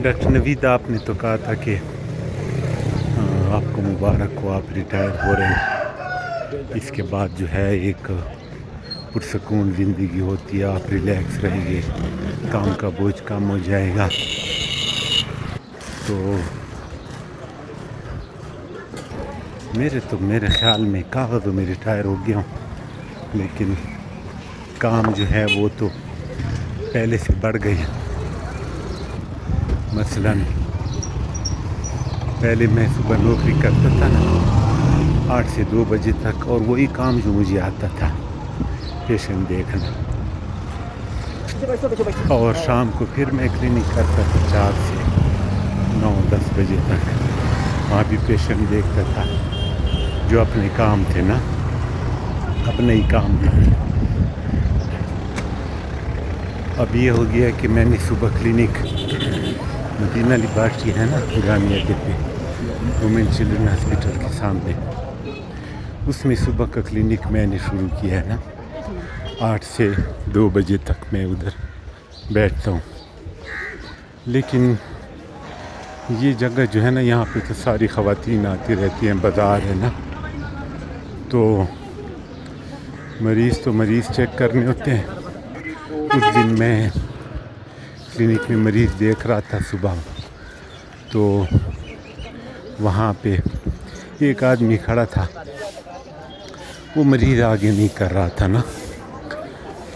Doctor نوید آپ نے تو کہا تھا کہ آپ کو مبارک ہو، آپ ریٹائر ہو رہے ہیں، اس کے بعد جو ہے ایک پرسکون زندگی ہوتی ہے، آپ ریلیکس رہیں گے، کام کا بوجھ کم ہو جائے گا. تو میرے خیال میں کاغذوں میں ریٹائر ہو گیا ہوں، لیکن کام جو ہے وہ تو پہلے سے بڑھ گئی. مثلاً پہلے میں صبح نوکری کرتا تھا نا 8 سے 2 بجے تک، اور وہی کام جو مجھے آتا تھا پیشنٹ دیکھنا، اور شام کو پھر میں کلینک کرتا تھا 4 سے 9-10 بجے تک، وہاں بھی پیشنٹ دیکھتا تھا جو اپنے کام تھے نا، اپنے ہی کام تھے. اب یہ ہو گیا کہ میں نے صبح کلینک مدینہ لیبارٹری ہے نا گامی اڈے پہ، وومن چلڈرن ہاسپٹل کے سامنے، اس میں صبح کا کلینک میں نے شروع کیا ہے نا. 8 سے 2 بجے تک میں ادھر بیٹھتا ہوں. لیکن یہ جگہ جو ہے نا، یہاں پہ تو ساری خواتین آتی رہتی ہیں، بازار ہے نا، تو مریض چیک کرنے ہوتے ہیں. اس دن میں کلینک میں مریض دیکھ رہا تھا صبح، تو وہاں پہ ایک آدمی کھڑا تھا، وہ مریض آگے نہیں کر رہا تھا نا،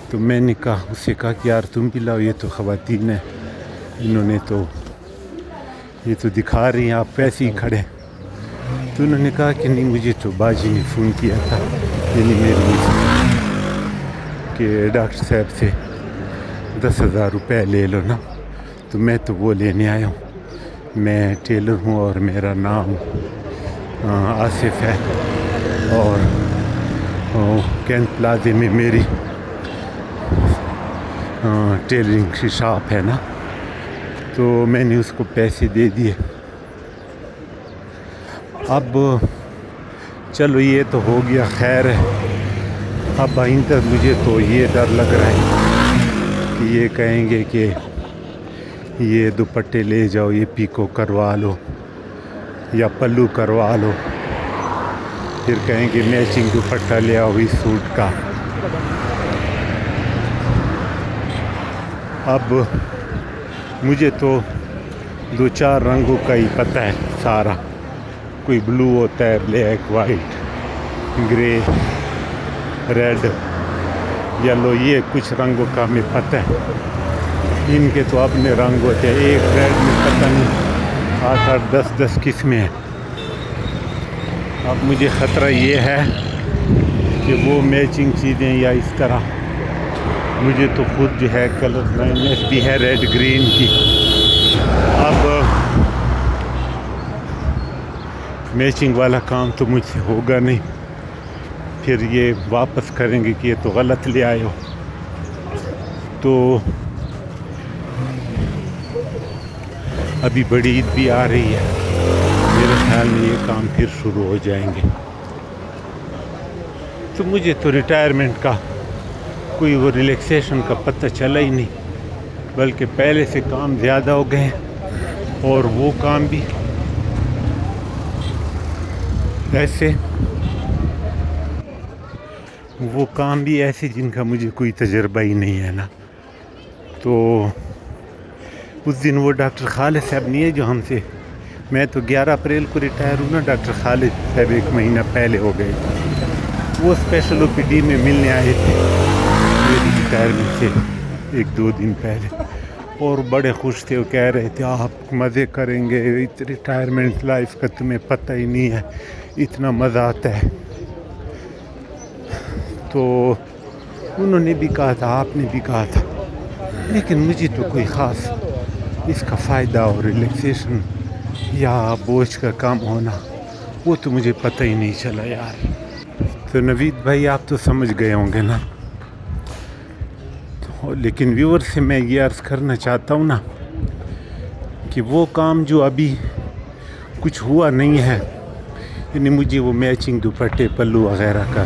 تو میں نے اس سے کہا کہ یار تم بھی لاؤ، یہ تو خواتین ہیں، انہوں نے تو یہ تو دکھا رہی ہیں، آپ ایسے ہی کھڑے. تو انہوں نے کہا کہ نہیں، مجھے تو باجی نے فون کیا تھا، یعنی میری کہ ڈاکٹر صاحب سے 10,000 روپے لے لو نا، تو میں تو وہ لینے آیا ہوں. میں ٹیلر ہوں اور میرا نام آصف ہے، اور کینٹ پلازے میں میری ٹیلرنگ کی شاپ ہے نا. تو میں نے اس کو پیسے دے دیے. اب چلو یہ تو ہو گیا، خیر ہے. اب آئندہ مجھے تو یہ ڈر لگ رہا ہے کہ یہ کہیں گے کہ یہ دوپٹے لے جاؤ، یہ پیکو کروا لو یا پلو کروا لو، پھر کہیں گے میچنگ دوپٹہ لے آؤ اس سوٹ کا. اب مجھے تو 2-4 رنگوں کا ہی پتہ ہے سارا، کوئی بلو ہوتا ہے، بلیک، وائٹ، گرے، ریڈ، یلو، یہ کچھ رنگوں کا ہمیں پتہ ہے. ان کے تو اپنے رنگ ہوتے ہیں، ایک ریڈ میں پتہ نہیں 8-8 10 قسمیں ہیں. اب مجھے خطرہ یہ ہے کہ وہ میچنگ چیزیں یا اس طرح، مجھے تو خود جو ہے کلر بلائنڈنس بھی ہے ریڈ گرین کی. اب میچنگ والا کام تو مجھ سے ہوگا نہیں، پھر یہ واپس کریں گے کہ یہ تو غلط لے آئے ہو. تو ابھی بڑی عید بھی آ رہی ہے، میرے خیال میں یہ کام پھر شروع ہو جائیں گے. تو مجھے تو ریٹائرمنٹ کا کوئی وہ ریلیکسیشن کا پتہ چلا ہی نہیں، بلکہ پہلے سے کام زیادہ ہو گئے ہیں، اور وہ کام بھی ایسے جن کا مجھے کوئی تجربہ ہی نہیں ہے نا. تو اس دن وہ ڈاکٹر خالد صاحب نہیں ہے جو ہم سے، میں تو 11 اپریل کو ریٹائر ہوں نا، ڈاکٹر خالد صاحب 1 مہینہ پہلے ہو گئے. وہ اسپیشل OPD میں ملنے آئے تھے میری ریٹائرمنٹ سے 1-2 دن پہلے، اور بڑے خوش تھے. وہ کہہ رہے تھے آپ مزے کریں گے، ریٹائرمنٹ لائف کا تمہیں پتہ ہی نہیں ہے، اتنا مزہ آتا ہے. تو انہوں نے بھی کہا تھا، آپ نے بھی کہا تھا، لیکن مجھے تو کوئی خاص اس کا فائدہ اور ریلیکسیشن یا بوجھ کا کام ہونا وہ تو مجھے پتہ ہی نہیں چلا یار. تو نوید بھائی آپ تو سمجھ گئے ہوں گے نا. لیکن ویور سے میں یہ عرض کرنا چاہتا ہوں نا کہ وہ کام جو ابھی کچھ ہوا نہیں ہے، یعنی مجھے وہ میچنگ دوپٹے پلو وغیرہ کا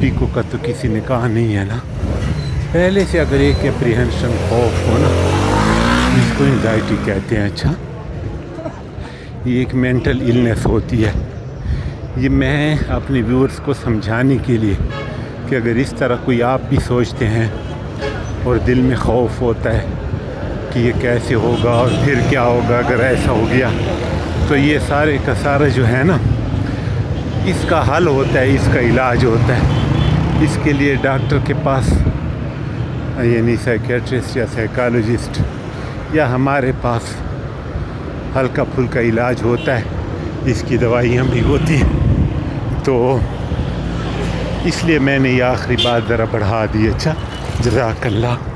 پیکو کا تو کسی نے کہا نہیں ہے نا. پہلے سے اگر ایک اپریہنشن خوف ہو نا، جس کو کو انزائٹی کہتے ہیں. اچھا یہ ایک مینٹل النس ہوتی ہے. یہ میں اپنے ویورز کو سمجھانے کے لیے کہ اگر اس طرح کوئی آپ بھی سوچتے ہیں اور دل میں خوف ہوتا ہے کہ یہ کیسے ہوگا اور پھر کیا ہوگا اگر ایسا ہو گیا، تو یہ سارے کا سارا جو ہے نا اس کا حل ہوتا ہے، اس کا علاج ہوتا ہے. اس کے لیے ڈاکٹر کے پاس یعنی سائیکیٹرسٹ یا سائیکالوجسٹ یا ہمارے پاس ہلکا پھلکا علاج ہوتا ہے، اس کی دوائیاں بھی ہوتی ہیں. تو اس لیے میں نے یہ آخری بات ذرا بڑھا دی. اچھا جزاک اللہ.